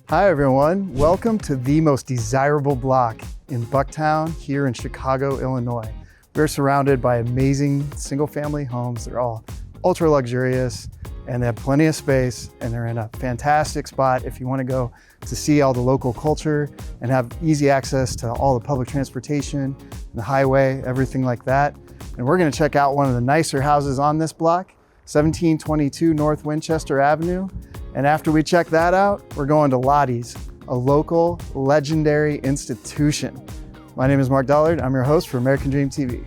Hi everyone, welcome to the most desirable block in Bucktown here in Chicago, Illinois. We're surrounded by amazing single family homes. They're all ultra luxurious and they have plenty of space and they're in a fantastic spot if you want to go to see all the local culture and have easy access to all the public transportation, the highway, everything like that. And we're going to check out one of the nicer houses on this block, 1722 North Winchester Avenue. And after we check that out, we're going to Lottie's, a local legendary institution. My name is Mark Mitrovich. I'm your host for American Dream TV.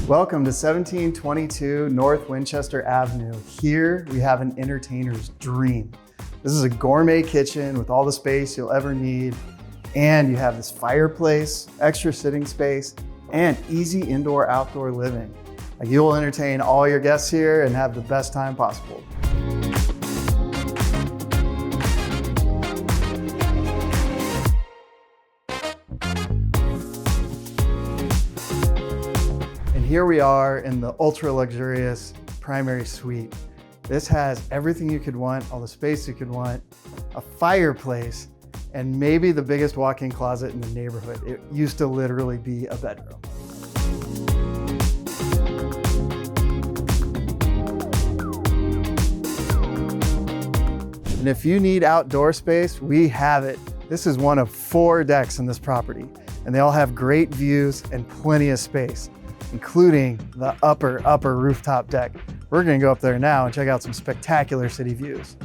Welcome to 1722 North Winchester Avenue. Here we have an entertainer's dream. This is a gourmet kitchen with all the space you'll ever need. And you have this fireplace, extra sitting space, and easy indoor-outdoor living. Like, you will entertain all your guests here and have the best time possible. And here we are in the ultra luxurious primary suite. This has everything you could want, all the space you could want, a fireplace, and maybe the biggest walk-in closet in the neighborhood. It used to literally be a bedroom. And if you need outdoor space, we have it. This is one of 4 decks in this property, and they all have great views and plenty of space, including the upper rooftop deck. We're gonna go up there now and check out some spectacular city views.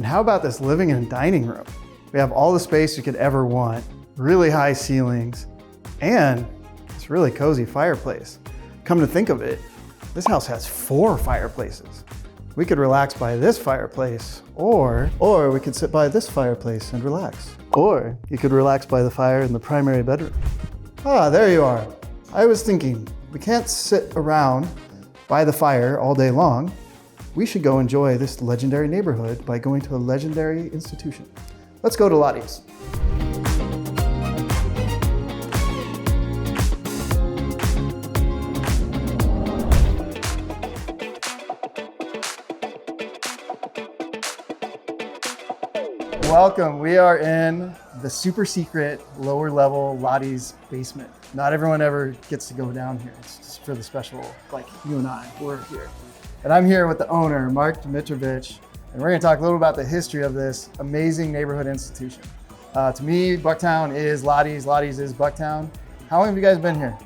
How about this living and dining room? We have all the space you could ever want, really high ceilings, and this really cozy fireplace. Come to think of it, this house has 4 fireplaces. We could relax by this fireplace, or we could sit by this fireplace and relax. Or you could relax by the fire in the primary bedroom. Ah, there you are. I was thinking, we can't sit around by the fire all day long. We should go enjoy this legendary neighborhood by going to a legendary institution. Let's go to Lottie's. Welcome, we are in the super secret lower level Lottie's basement. Not everyone ever gets to go down here. It's just for the special, like you and I, we're here. And I'm here with the owner, Mark Mitrovich, and we're gonna talk a little about the history of this amazing neighborhood institution. To me, Bucktown is Lottie's, Lottie's is Bucktown. How long have you guys been here?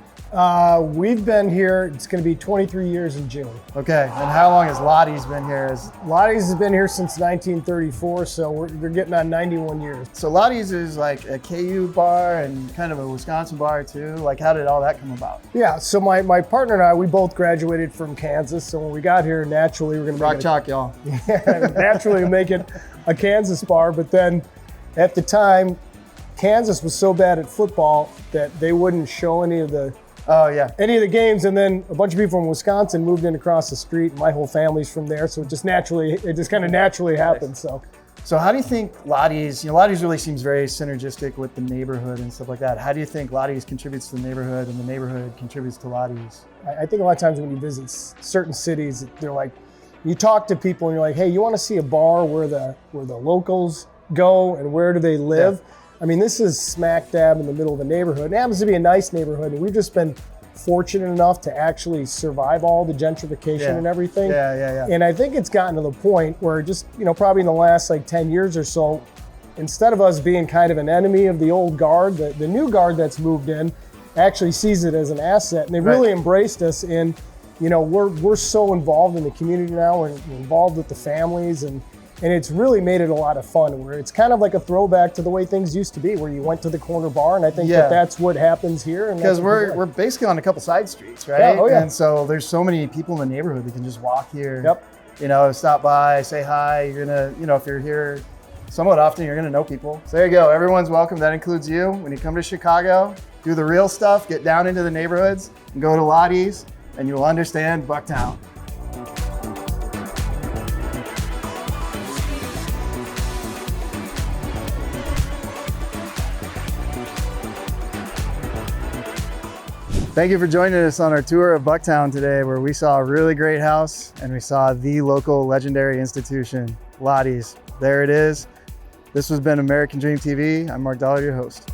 We've been here, it's gonna be 23 years in June. Okay, and how long has Lottie's been here? Lottie's has been here since 1934, so they're getting on 91 years. So Lottie's is like a KU bar and kind of a Wisconsin bar too. Like, how did all that come about? Yeah, so my partner and I, we both graduated from Kansas, so when we got here, naturally we're gonna rock chalk, y'all. Yeah, naturally make it a Kansas bar, but then at the time, Kansas was so bad at football that they wouldn't show any of the games, and then a bunch of people from Wisconsin moved in across the street. My whole family's from there, so it just kind of naturally happened. So how do you think Lottie's, Lottie's really seems very synergistic with the neighborhood and stuff like that. How do you think Lottie's contributes to the neighborhood and the neighborhood contributes to Lottie's? I think a lot of times when you visit certain cities, they're like, you talk to people and you're like, hey, you want to see a bar where the locals go and where do they live? Yeah. I mean, this is smack dab in the middle of the neighborhood. It happens to be a nice neighborhood, and we've just been fortunate enough to actually survive all the gentrification and everything. Yeah. And I think it's gotten to the point where just, probably in the last 10 years or so, instead of us being kind of an enemy of the old guard, the new guard that's moved in actually sees it as an asset. And they really embraced us in, we're so involved in the community now, we're involved with the families, and it's really made it a lot of fun, where it's kind of like a throwback to the way things used to be, where you went to the corner bar, and I think that's what happens here. Because we're basically on a couple side streets, right? Yeah, And so there's so many people in the neighborhood that can just walk here, stop by, say hi. You're gonna, if you're here somewhat often, you're gonna know people. So there you go, everyone's welcome. That includes you. When you come to Chicago, do the real stuff, get down into the neighborhoods, and go to Lottie's. and you will understand Bucktown. Thank you for joining us on our tour of Bucktown today, where we saw a really great house and we saw the local legendary institution, Lottie's. There it is. This has been American Dream TV. I'm Mark Dollar, your host.